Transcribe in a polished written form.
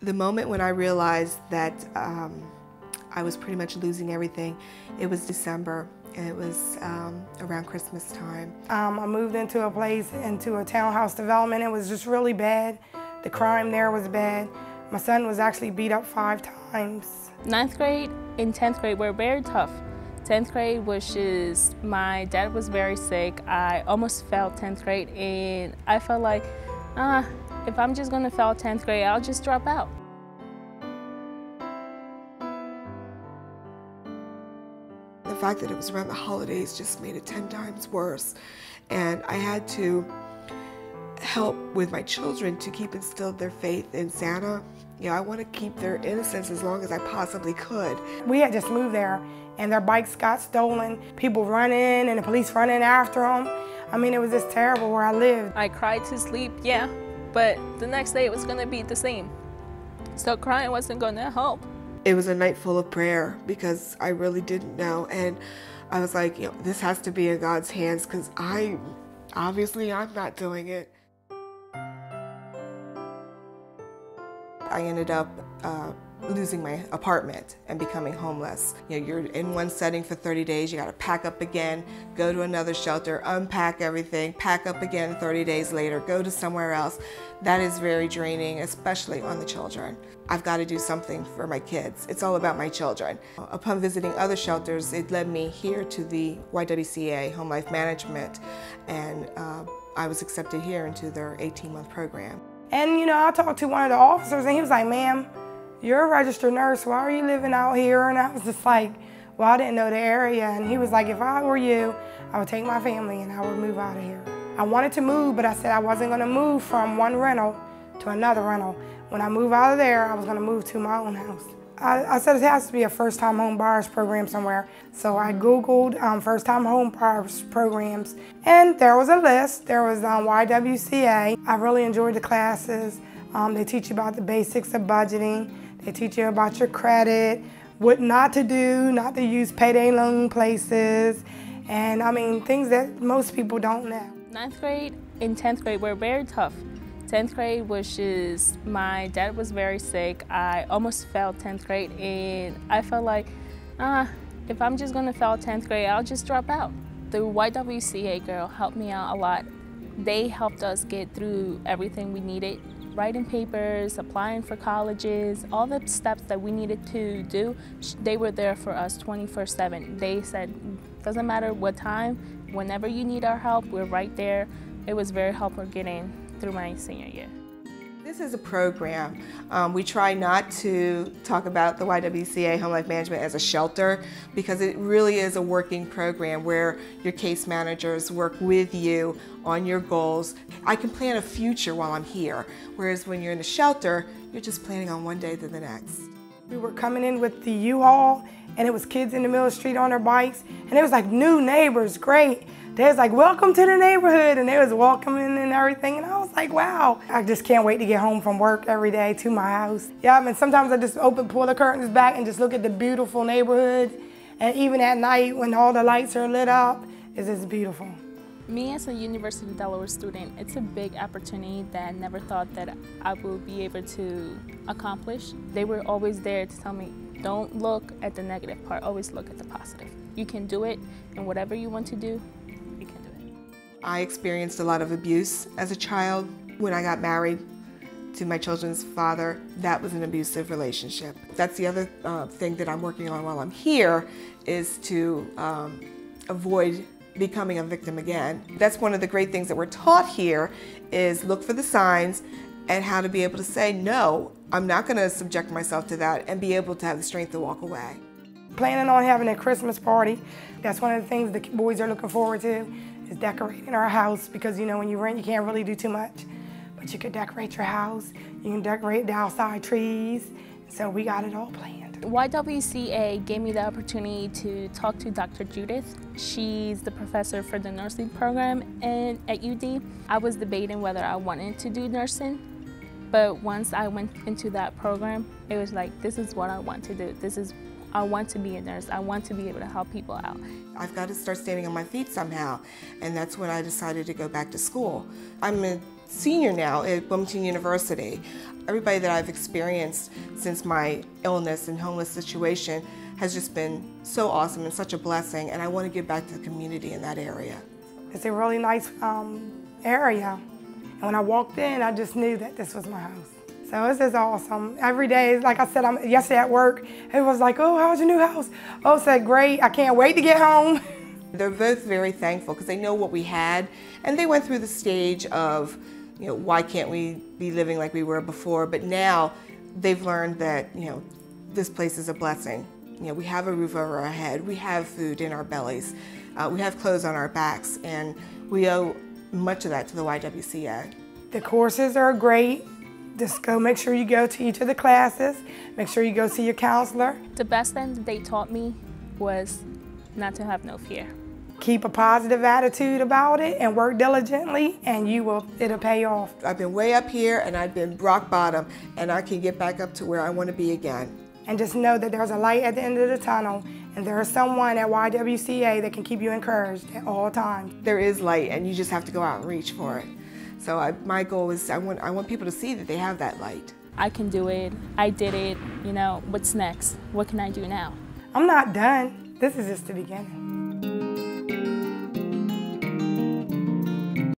The moment when I realized that I was pretty much losing everything, it was December, and it was around Christmas time. I moved into a townhouse development. It was just really bad. The crime there was bad. My son was actually beat up 5 times. 9th grade and 10th grade were very tough. 10th grade was just, my dad was very sick. I almost failed 10th grade, and I felt like, if I'm just gonna fail 10th grade, I'll just drop out. The fact that it was around the holidays just made it 10 times worse. And I had to help with my children to keep instilled their faith in Santa. You know, I want to keep their innocence as long as I possibly could. We had just moved there, and their bikes got stolen. People running, and the police running after them. I mean, it was just terrible where I lived. I cried to sleep, yeah, but the next day it was gonna be the same. So crying wasn't gonna help. It was a night full of prayer because I really didn't know, and I was like, you know, this has to be in God's hands because obviously I'm not doing it. I ended up losing my apartment and becoming homeless. You know, you're in one setting for 30 days, you gotta pack up again, go to another shelter, unpack everything, pack up again 30 days later, go to somewhere else. That is very draining, especially on the children. I've got to do something for my kids. It's all about my children. Upon visiting other shelters, it led me here to the ywca Home Life Management, and I was accepted here into their 18-month program. And you know, I talked to one of the officers, and he was like, "Ma'am, you're a registered nurse, why are you living out here?" And I was just like, well, I didn't know the area. And he was like, if I were you, I would take my family and I would move out of here. I wanted to move, but I said I wasn't gonna move from one rental to another rental. When I move out of there, I was gonna move to my own house. I said it has to be a first-time home buyers program somewhere. So I Googled first-time home buyers programs, and there was a list. There was ywca. I really enjoyed the classes. They teach you about the basics of budgeting. They teach you about your credit, what not to do, not to use payday loan places, and I mean, things that most people don't know. 9th grade and 10th grade were very tough. 10th grade was just, my dad was very sick. I almost failed 10th grade, and I felt like, if I'm just gonna fail 10th grade, I'll just drop out. The ywca girl helped me out a lot. They helped us get through everything we needed. Writing papers, applying for colleges, all the steps that we needed to do, they were there for us 24/7. They said, doesn't matter what time, whenever you need our help, we're right there. It was very helpful getting through my senior year. This is a program. We try not to talk about the ywca Home Life Management as a shelter because it really is a working program where your case managers work with you on your goals. I can plan a future while I'm here, whereas when you're in the shelter, you're just planning on one day to the next. We were coming in with the U-Haul, and it was kids in the middle of the street on their bikes, and it was like new neighbors, great. They was like, welcome to the neighborhood, and they was welcoming and everything, and I was like, wow. I just can't wait to get home from work every day to my house. Yeah, I mean, sometimes I just pull the curtains back and just look at the beautiful neighborhood, and even at night when all the lights are lit up, it's just beautiful. Me as a University of Delaware student, it's a big opportunity that I never thought that I would be able to accomplish. They were always there to tell me, don't look at the negative part, always look at the positive. You can do it, and whatever you want to do, you can do it. I experienced a lot of abuse as a child. When I got married to my children's father, that was an abusive relationship. That's the other thing that I'm working on while I'm here, is to avoid becoming a victim again. That's one of the great things that we're taught here, is look for the signs and how to be able to say, no, I'm not gonna subject myself to that, and be able to have the strength to walk away. Planning on having a Christmas party. That's one of the things the boys are looking forward to, is decorating our house, because you know when you rent you can't really do too much. But you could decorate your house, you can decorate the outside trees, so we got it all planned. ywca gave me the opportunity to talk to Dr. Judith. She's the professor for the nursing program at UD. I was debating whether I wanted to do nursing, but once I went into that program, it was like, this is what I want to do. I want to be a nurse. I want to be able to help people out. I've got to start standing on my feet somehow, and that's when I decided to go back to school. I'm a senior now at Wilmington University. Everybody that I've experienced since my illness and homeless situation has just been so awesome and such a blessing, and I want to give back to the community in that area. It's a really nice area, and when I walked in, I just knew that this was my house. So this is awesome. Every day, like I said, yesterday at work, it was like, oh, how's your new house? Oh, I said, great, I can't wait to get home. They're both very thankful because they know what we had, and they went through the stage of, why can't we be living like we were before? But now they've learned that, this place is a blessing. We have a roof over our head, we have food in our bellies, we have clothes on our backs, and we owe much of that to the YWCA. The courses are great. Just go make sure you go to each of the classes, make sure you go see your counselor. The best thing that they taught me was not to have no fear. Keep a positive attitude about it and work diligently, and it'll pay off. I've been way up here and I've been rock bottom, and I can get back up to where I want to be again. And just know that there's a light at the end of the tunnel, and there is someone at YWCA that can keep you encouraged at all times. There is light, and you just have to go out and reach for it. So my goal is I want people to see that they have that light. I can do it. I did it. What's next? What can I do now? I'm not done. This is just the beginning.